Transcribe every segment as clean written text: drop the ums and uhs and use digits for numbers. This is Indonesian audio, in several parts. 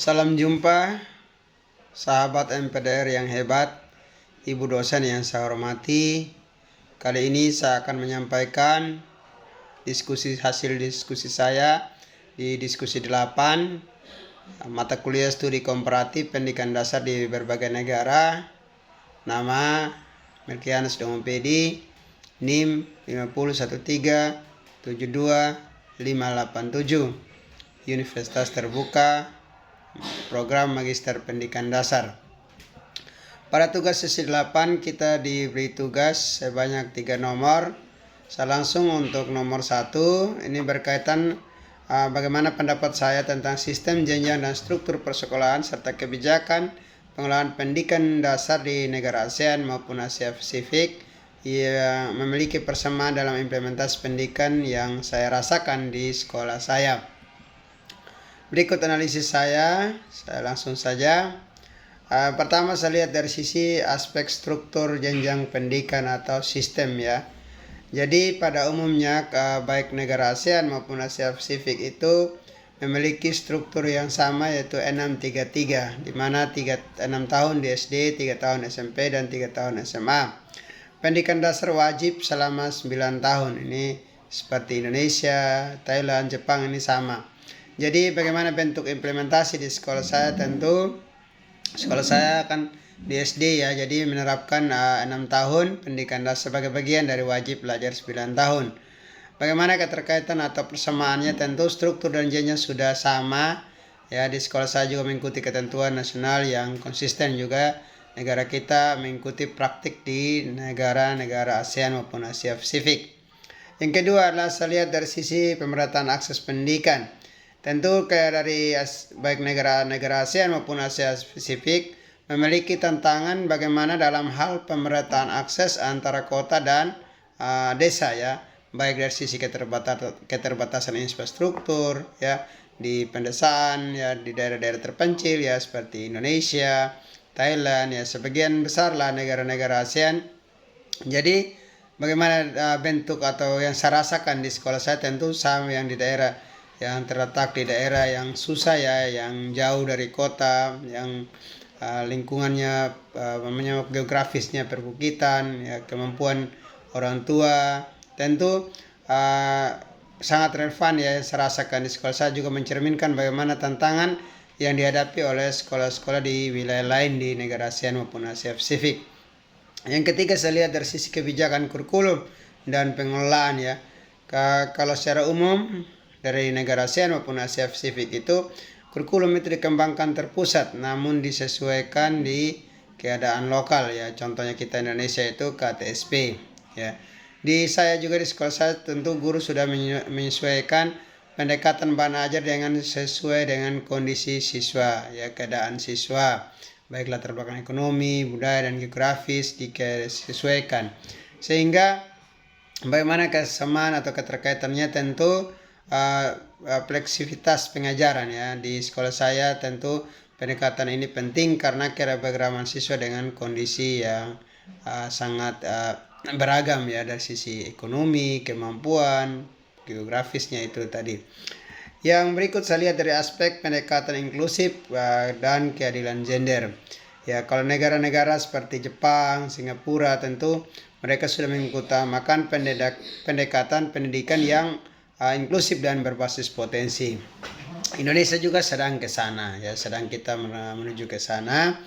Salam jumpa, sahabat MPDR yang hebat, ibu dosen yang saya hormati. Kali ini saya akan menyampaikan hasil diskusi saya di diskusi 8, mata kuliah studi komparatif pendidikan dasar di berbagai negara. Nama Melkianus Domopedi, NIM 501372587, Universitas Terbuka, Program Magister Pendidikan Dasar. Pada tugas sesi 8 kita diberi tugas sebanyak 3 nomor. Saya langsung untuk nomor 1. Ini berkaitan bagaimana pendapat saya tentang sistem jenjang dan struktur persekolahan serta kebijakan pengelolaan pendidikan dasar di negara ASEAN maupun Asia Pasifik yang memiliki persamaan dalam implementasi pendidikan yang saya rasakan di sekolah saya. Berikut analisis saya langsung saja. Pertama saya lihat dari sisi aspek struktur jenjang pendidikan atau sistem ya. Jadi pada umumnya baik negara ASEAN maupun Asia Pasifik itu memiliki struktur yang sama, yaitu 633, di mana 6 tahun di SD, 3 tahun SMP, dan 3 tahun SMA. Pendidikan dasar wajib selama 9 tahun. Ini seperti Indonesia, Thailand, Jepang ini sama. Jadi bagaimana bentuk implementasi di sekolah saya? Tentu sekolah saya akan di SD ya, jadi menerapkan 6 tahun pendidikan dasar sebagai bagian dari wajib belajar 9 tahun. Bagaimana keterkaitan atau persamaannya? Tentu struktur dan jenjang sudah sama ya. Di sekolah saya juga mengikuti ketentuan nasional yang konsisten juga. Negara kita mengikuti praktik di negara-negara ASEAN maupun Asia Pasifik. Yang kedua adalah saya lihat dari sisi pemerataan akses pendidikan. Tentu dari baik negara-negara ASEAN maupun Asia Pasifik memiliki tantangan bagaimana dalam hal pemerataan akses antara kota dan desa ya, baik dari sisi keterbatasan infrastruktur ya di pedesaan ya, di daerah-daerah terpencil ya seperti Indonesia, Thailand ya, sebagian besar lah negara-negara ASEAN. Jadi bagaimana bentuk atau yang saya rasakan di sekolah saya? Tentu sama yang di daerah yang terletak di daerah yang susah ya, yang jauh dari kota, yang lingkungannya geografisnya perbukitan ya, kemampuan orang tua tentu sangat relevan ya. Saya rasakan di sekolah saya juga mencerminkan bagaimana tantangan yang dihadapi oleh sekolah-sekolah di wilayah lain di negara ASEAN maupun Asia Pasifik. Yang ketiga saya lihat dari sisi kebijakan kurikulum dan pengelolaan ya. Kalau secara umum dari negara ASEAN maupun Asia Pasifik itu kurikulum itu dikembangkan terpusat namun disesuaikan di keadaan lokal ya. Contohnya kita Indonesia itu KTSP ya. Di saya juga di sekolah saya tentu guru sudah menyesuaikan pendekatan bahan ajar dengan sesuai dengan kondisi siswa ya, keadaan siswa baik latar belakang ekonomi, budaya dan geografis disesuaikan, sehingga bagaimana kesamaan atau keterkaitannya? Tentu fleksibilitas pengajaran ya. Di sekolah saya tentu pendekatan ini penting karena keberagaman siswa dengan kondisi yang sangat beragam ya, dari sisi ekonomi, kemampuan, geografisnya itu tadi. Yang berikut saya lihat dari aspek pendekatan inklusif dan keadilan gender. Ya, kalau negara-negara seperti Jepang, Singapura tentu mereka sudah mengutamakan pendekatan pendidikan yang inklusif dan berbasis potensi. Indonesia juga sedang ke sana ya, sedang kita menuju ke sana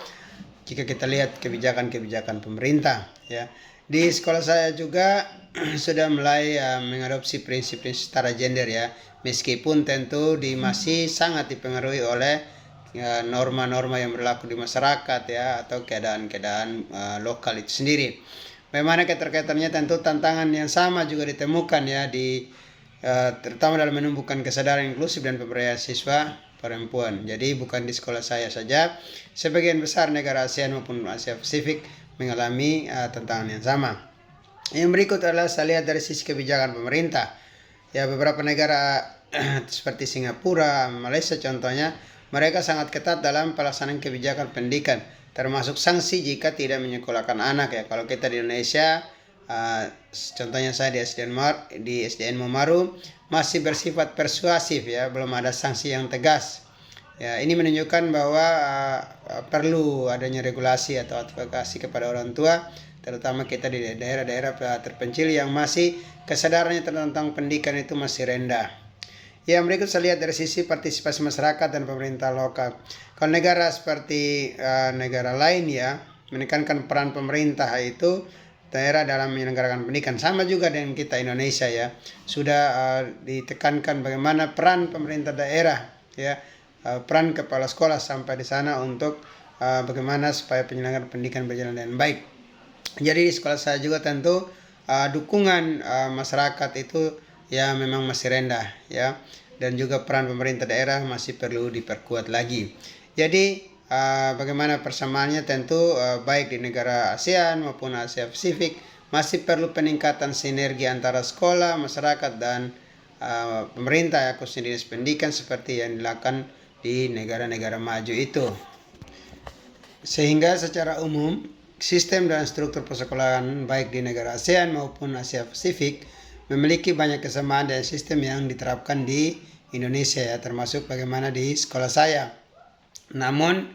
jika kita lihat kebijakan-kebijakan pemerintah ya. Di sekolah saya juga sudah mulai mengadopsi prinsip-prinsip setara gender ya, meskipun tentu masih sangat dipengaruhi oleh norma-norma yang berlaku di masyarakat ya, atau keadaan-keadaan lokal itu sendiri. Bagaimana keterkaitannya? Tentu tantangan yang sama juga ditemukan ya terutama dalam menumbuhkan kesadaran inklusif dan pemberdayaan siswa perempuan. Jadi bukan di sekolah saya saja, sebagian besar negara ASEAN maupun Asia Pasifik mengalami tantangan yang sama. Yang berikut adalah saya lihat dari sisi kebijakan pemerintah. Ya, beberapa negara seperti Singapura, Malaysia contohnya, mereka sangat ketat dalam pelaksanaan kebijakan pendidikan, termasuk sanksi jika tidak menyekolahkan anak ya. Kalau kita di Indonesia, contohnya saya di SDN Momaru masih bersifat persuasif ya, belum ada sanksi yang tegas Ya, ini menunjukkan bahwa perlu adanya regulasi atau advokasi kepada orang tua, terutama kita di daerah-daerah terpencil yang masih kesadarannya tentang pendidikan itu masih rendah. Yang berikut saya lihat dari sisi partisipasi masyarakat dan pemerintah lokal. Kalau negara seperti negara lain ya, menekankan peran pemerintah itu daerah dalam menyelenggarakan pendidikan, sama juga dengan kita Indonesia ya, sudah ditekankan bagaimana peran pemerintah daerah ya, peran kepala sekolah sampai di sana untuk bagaimana supaya penyelenggaraan pendidikan berjalan dengan baik. Jadi di sekolah saya juga tentu dukungan masyarakat itu ya memang masih rendah ya, dan juga peran pemerintah daerah masih perlu diperkuat lagi. Jadi bagaimana persamaannya tentu baik di negara ASEAN maupun Asia Pasifik masih perlu peningkatan sinergi antara sekolah, masyarakat dan pemerintah khususnya dinas pendidikan seperti yang dilakukan di negara-negara maju itu. Sehingga secara umum sistem dan struktur persekolahan baik di negara ASEAN maupun Asia Pasifik memiliki banyak kesamaan dengan sistem yang diterapkan di Indonesia ya, termasuk bagaimana di sekolah saya. Namun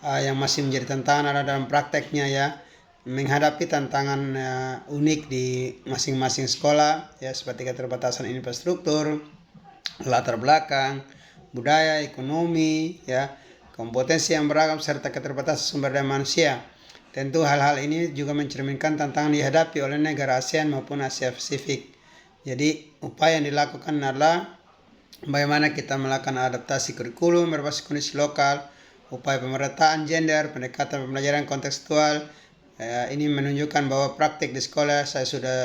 yang masih menjadi tantangan adalah dalam prakteknya ya, menghadapi tantangan unik di masing-masing sekolah ya, seperti keterbatasan infrastruktur, latar belakang, budaya, ekonomi ya, kompetensi yang beragam serta keterbatasan sumber daya manusia. Tentu hal-hal ini juga mencerminkan tantangan dihadapi oleh negara ASEAN maupun Asia Pasifik. Jadi upaya yang dilakukan adalah bagaimana kita melakukan adaptasi kurikulum berbasis kondisi lokal, upaya pemerataan gender, pendekatan pembelajaran kontekstual. Ini menunjukkan bahwa praktik di sekolah saya sudah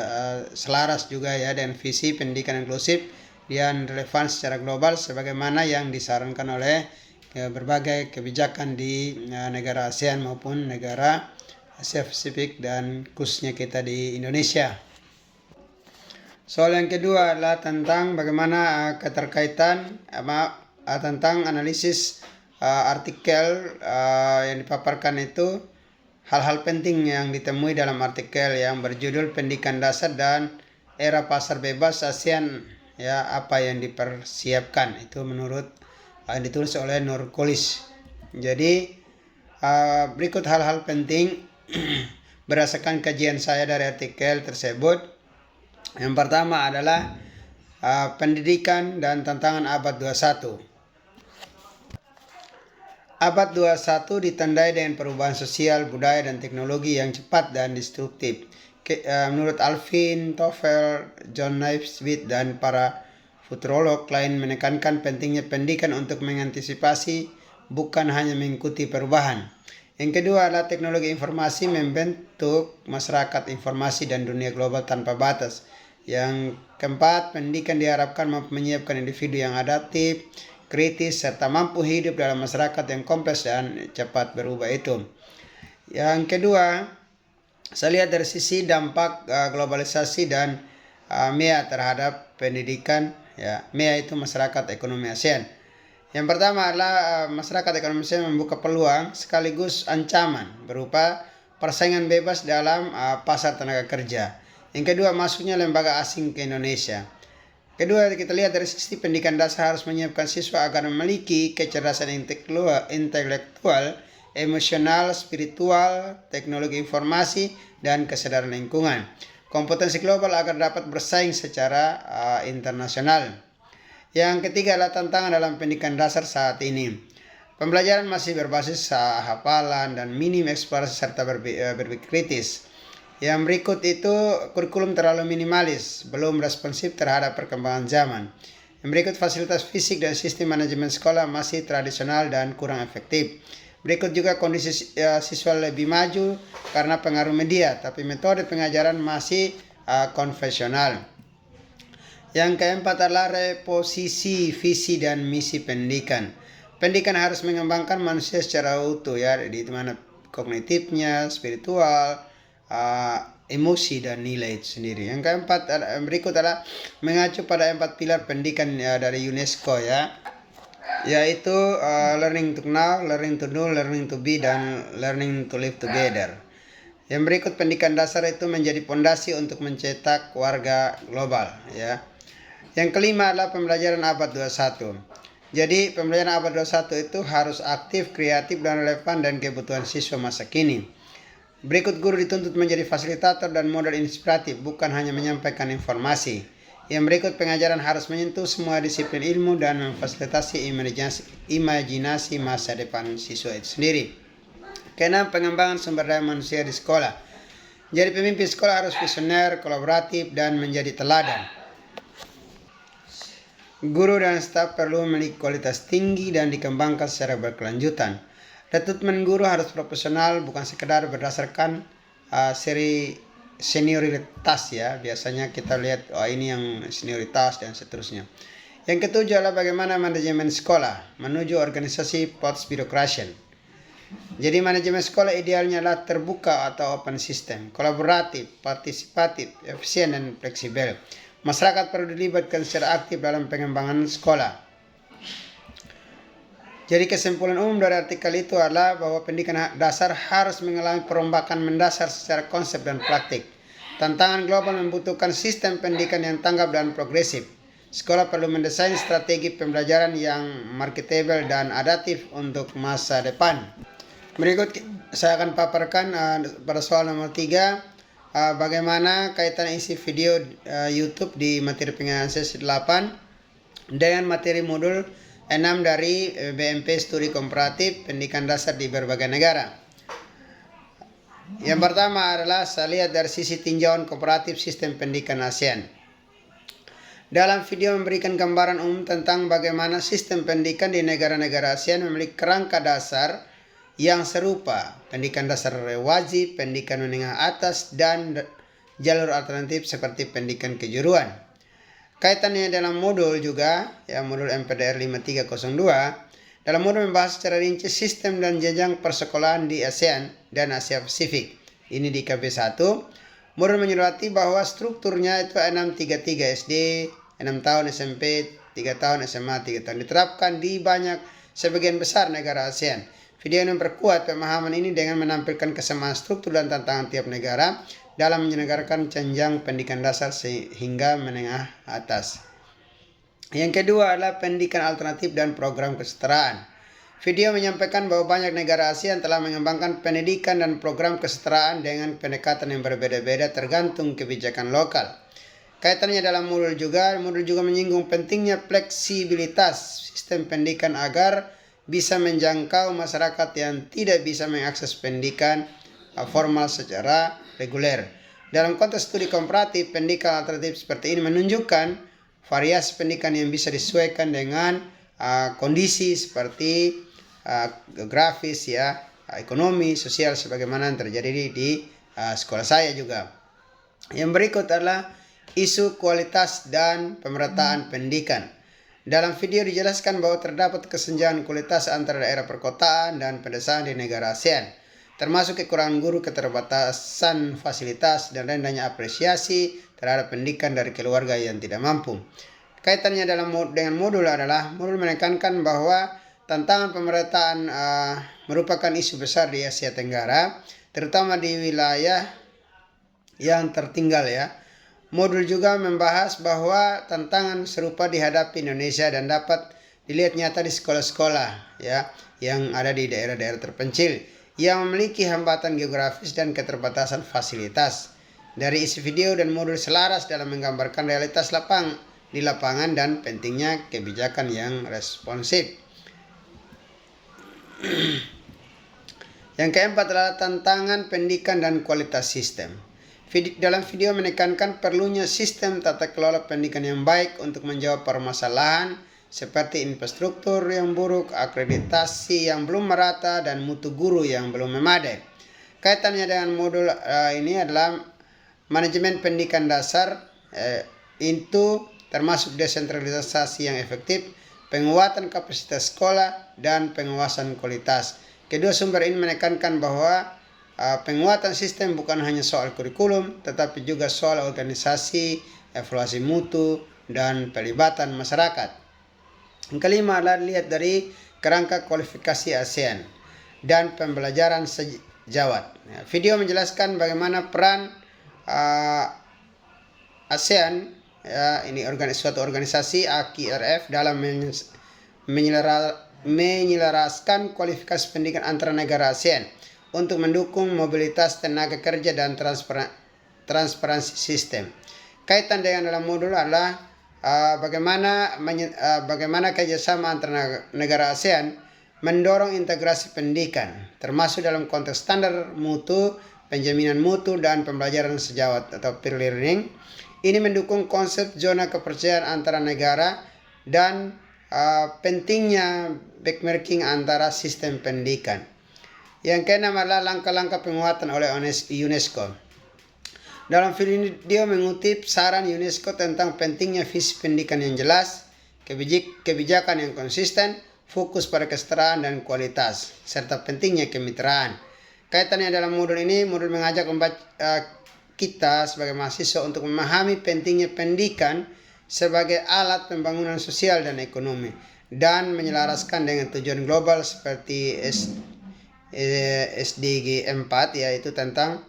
selaras juga ya dengan visi pendidikan inklusif dan relevan secara global sebagaimana yang disarankan oleh berbagai kebijakan di negara ASEAN maupun negara Asia Pasifik dan khususnya kita di Indonesia. Soal yang kedua adalah tentang bagaimana keterkaitan tentang analisis artikel yang dipaparkan itu, hal-hal penting yang ditemui dalam artikel yang berjudul Pendidikan Dasar dan Era Pasar Bebas ASEAN ya, apa yang dipersiapkan, itu menurut yang ditulis oleh Nur Kolis. Jadi berikut hal-hal penting berdasarkan kajian saya dari artikel tersebut. Yang pertama adalah pendidikan dan tantangan abad 21. Abad 21 ditandai dengan perubahan sosial, budaya, dan teknologi yang cepat dan destruktif. Menurut Alvin Toffel, John Naisbitt, dan para futurolog lain menekankan pentingnya pendidikan untuk mengantisipasi bukan hanya mengikuti perubahan. Yang kedua adalah teknologi informasi membentuk masyarakat informasi dan dunia global tanpa batas. Yang keempat, pendidikan diharapkan mampu menyiapkan individu yang adaptif, kritis, serta mampu hidup dalam masyarakat yang kompleks dan cepat berubah itu. Yang kedua, saya lihat dari sisi dampak globalisasi dan MEA terhadap pendidikan ya. MEA itu masyarakat ekonomi ASEAN. Yang pertama adalah masyarakat ekonomi ASEAN membuka peluang sekaligus ancaman berupa persaingan bebas dalam pasar tenaga kerja. Yang kedua, masuknya lembaga asing ke Indonesia. Kedua, kita lihat dari sisi pendidikan dasar harus menyiapkan siswa agar memiliki kecerdasan intelektual, emosional, spiritual, teknologi informasi, dan kesadaran lingkungan. Kompetensi global agar dapat bersaing secara internasional. Yang ketiga adalah tantangan dalam pendidikan dasar saat ini. Pembelajaran masih berbasis hafalan dan minim eksplorasi serta berpikir kritis. Yang berikut itu kurikulum terlalu minimalis, belum responsif terhadap perkembangan zaman. Yang berikut fasilitas fisik dan sistem manajemen sekolah masih tradisional dan kurang efektif. Berikut juga kondisi siswa lebih maju karena pengaruh media, tapi metode pengajaran masih konvensional. Yang keempat adalah reposisi visi dan misi pendidikan. Pendidikan harus mengembangkan manusia secara utuh ya, di mana kognitifnya, spiritual, emosi dan nilai itu sendiri. Yang keempat berikut adalah mengacu pada 4 pilar pendidikan dari UNESCO ya, yaitu learning to know, learning to do, learning to be, dan learning to live together. Yang berikut pendidikan dasar itu menjadi fondasi untuk mencetak warga global ya. Yang kelima adalah pembelajaran abad 21. Jadi pembelajaran abad 21 itu harus aktif, kreatif, dan relevan dan kebutuhan siswa masa kini. Berikut guru dituntut menjadi fasilitator dan model inspiratif, bukan hanya menyampaikan informasi. Yang berikut pengajaran harus menyentuh semua disiplin ilmu dan memfasilitasi imajinasi masa depan siswa itu sendiri. Keenam, pengembangan sumber daya manusia di sekolah. Jadi pemimpin sekolah harus visioner, kolaboratif, dan menjadi teladan. Guru dan staf perlu memiliki kualitas tinggi dan dikembangkan secara berkelanjutan. Rekrutmen guru harus profesional, bukan sekedar berdasarkan senioritas ya. Biasanya kita lihat ini yang senioritas dan seterusnya. Yang ketujuh adalah bagaimana manajemen sekolah menuju organisasi post birokrasi. Jadi manajemen sekolah idealnya adalah terbuka atau open system, kolaboratif, partisipatif, efisien, dan fleksibel. Masyarakat perlu dilibatkan secara aktif dalam pengembangan sekolah. Jadi kesimpulan umum dari artikel itu adalah bahwa pendidikan dasar harus mengalami perombakan mendasar secara konsep dan praktik. Tantangan global membutuhkan sistem pendidikan yang tanggap dan progresif. Sekolah perlu mendesain strategi pembelajaran yang marketable dan adaptif untuk masa depan. Berikut saya akan paparkan pada soal nomor 3, bagaimana kaitan isi video YouTube di materi pengenalan sesi 8 dengan materi modul 6 dari BMP Studi Komparatif Pendidikan Dasar di berbagai negara. Yang pertama adalah saya lihat dari sisi tinjauan komparatif sistem pendidikan ASEAN. Dalam video memberikan gambaran umum tentang bagaimana sistem pendidikan di negara-negara ASEAN memiliki kerangka dasar yang serupa, pendidikan dasar wajib, pendidikan menengah atas, dan jalur alternatif seperti pendidikan kejuruan. Kaitannya dalam modul juga, modul MPDR 5302, dalam modul membahas secara rinci sistem dan jenjang persekolahan di ASEAN dan Asia Pasifik. Ini di KB1. Modul menyurati bahwa strukturnya itu 633 SD, 6 tahun SMP, 3 tahun SMA, 3 tahun diterapkan di sebagian besar negara ASEAN. Video ini memperkuat pemahaman ini dengan menampilkan kesamaan struktur dan tantangan tiap negara dalam menyelenggarakan jenjang pendidikan dasar sehingga menengah atas. Yang kedua adalah pendidikan alternatif dan program kesetaraan. Video menyampaikan bahwa banyak negara ASEAN telah mengembangkan pendidikan dan program kesetaraan dengan pendekatan yang berbeda-beda tergantung kebijakan lokal. Kaitannya dalam modul juga menyinggung pentingnya fleksibilitas sistem pendidikan agar bisa menjangkau masyarakat yang tidak bisa mengakses pendidikan formal secara reguler. Dalam konteks studi komparatif, pendidikan alternatif seperti ini menunjukkan variasi pendidikan yang bisa disesuaikan dengan kondisi seperti geografis, ekonomi, sosial, sebagaimana yang terjadi di sekolah saya juga. Yang berikut adalah isu kualitas dan pemerataan pendidikan. Dalam video dijelaskan bahwa terdapat kesenjangan kualitas antara daerah perkotaan dan pedesaan di negara ASEAN, termasuk kekurangan guru, keterbatasan fasilitas, dan rendahnya apresiasi terhadap pendidikan dari keluarga yang tidak mampu. Kaitannya dengan modul adalah, modul menekankan bahwa tantangan pemerataan merupakan isu besar di Asia Tenggara, terutama di wilayah yang tertinggal Modul juga membahas bahwa tantangan serupa dihadapi Indonesia dan dapat dilihat nyata di sekolah-sekolah yang ada di daerah-daerah terpencil yang memiliki hambatan geografis dan keterbatasan fasilitas. Dari isi video dan modul selaras dalam menggambarkan realitas di lapangan dan pentingnya kebijakan yang responsif. Yang keempat adalah tantangan pendidikan dan kualitas sistem. Dalam video menekankan perlunya sistem tata kelola pendidikan yang baik untuk menjawab permasalahan seperti infrastruktur yang buruk, akreditasi yang belum merata, dan mutu guru yang belum memadai. Kaitannya dengan modul ini adalah manajemen pendidikan dasar itu termasuk desentralisasi yang efektif, penguatan kapasitas sekolah, dan penguasaan kualitas. Kedua sumber ini menekankan bahwa penguatan sistem bukan hanya soal kurikulum, tetapi juga soal organisasi, evaluasi mutu, dan pelibatan masyarakat. Yang kelima adalah lihat dari kerangka kualifikasi ASEAN dan pembelajaran sejawat. Video menjelaskan bagaimana peran ASEAN, ini suatu organisasi AKIRF dalam menyelaraskan kualifikasi pendidikan antara negara ASEAN untuk mendukung mobilitas tenaga kerja dan transparansi sistem. Kaitan dengan dalam modul adalah bagaimana kerjasama antara negara ASEAN mendorong integrasi pendidikan, termasuk dalam konteks standar mutu, penjaminan mutu, dan pembelajaran sejawat atau peer learning. Ini mendukung konsep zona kepercayaan antara negara dan pentingnya benchmarking antara sistem pendidikan. Yang keenam adalah langkah-langkah penguatan oleh UNESCO. Dalam video mengutip saran UNESCO tentang pentingnya visi pendidikan yang jelas, kebijakan yang konsisten, fokus pada kesetaraan dan kualitas, serta pentingnya kemitraan. Kaitannya dalam modul ini, modul mengajak kita sebagai mahasiswa untuk memahami pentingnya pendidikan sebagai alat pembangunan sosial dan ekonomi, dan menyelaraskan dengan tujuan global seperti SDG 4, yaitu tentang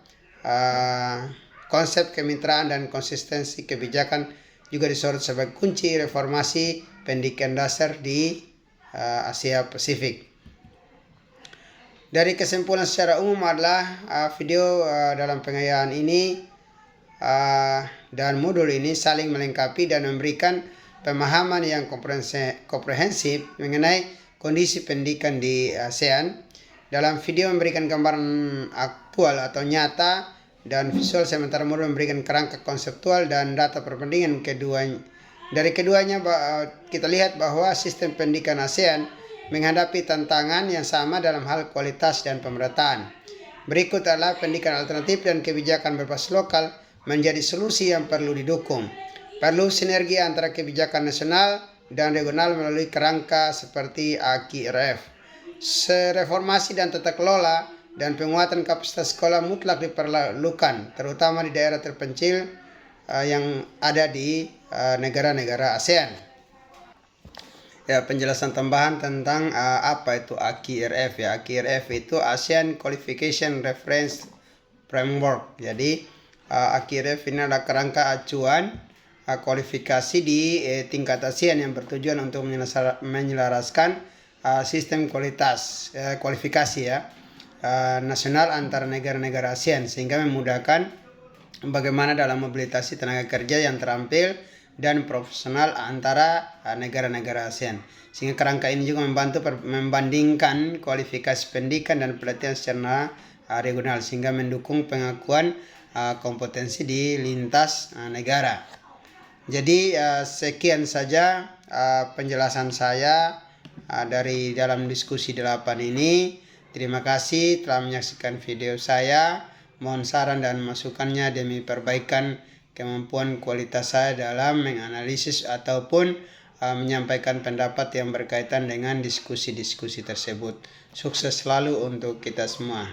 konsep kemitraan dan konsistensi kebijakan juga disorot sebagai kunci reformasi pendidikan dasar di Asia Pasifik. Dari kesimpulan secara umum adalah video dalam pengayaan ini dan modul ini saling melengkapi dan memberikan pemahaman yang komprehensif mengenai kondisi pendidikan di ASEAN. Dalam video memberikan gambaran aktual atau nyata dan visual, sementara modul memberikan kerangka konseptual dan data perbandingan keduanya. Dari keduanya kita lihat bahwa sistem pendidikan ASEAN menghadapi tantangan yang sama dalam hal kualitas dan pemerataan. Berikut adalah pendidikan alternatif dan kebijakan berbasis lokal menjadi solusi yang perlu didukung. Perlu sinergi antara kebijakan nasional dan regional melalui kerangka seperti AKI-RF. Reformasi dan tata kelola dan penguatan kapasitas sekolah mutlak diperlukan, terutama di daerah terpencil yang ada di negara-negara ASEAN. Ya, penjelasan tambahan tentang apa itu AKI-RF ya. AKI-RF itu ASEAN Qualification Reference Framework. Jadi AKI-RF ini adalah kerangka acuan kualifikasi di tingkat ASEAN yang bertujuan untuk menyelaraskan sistem kualifikasi ya nasional antara negara-negara ASEAN, sehingga memudahkan bagaimana dalam mobilisasi tenaga kerja yang terampil dan profesional antara negara-negara ASEAN. Sehingga kerangka ini juga membantu membandingkan kualifikasi pendidikan dan pelatihan secara regional, sehingga mendukung pengakuan kompetensi di lintas negara. Jadi sekian saja penjelasan saya dari dalam diskusi 8 ini. Terima kasih telah menyaksikan video saya. Mohon saran dan masukannya demi perbaikan kemampuan kualitas saya dalam menganalisis ataupun menyampaikan pendapat yang berkaitan dengan diskusi-diskusi tersebut. Sukses selalu untuk kita semua.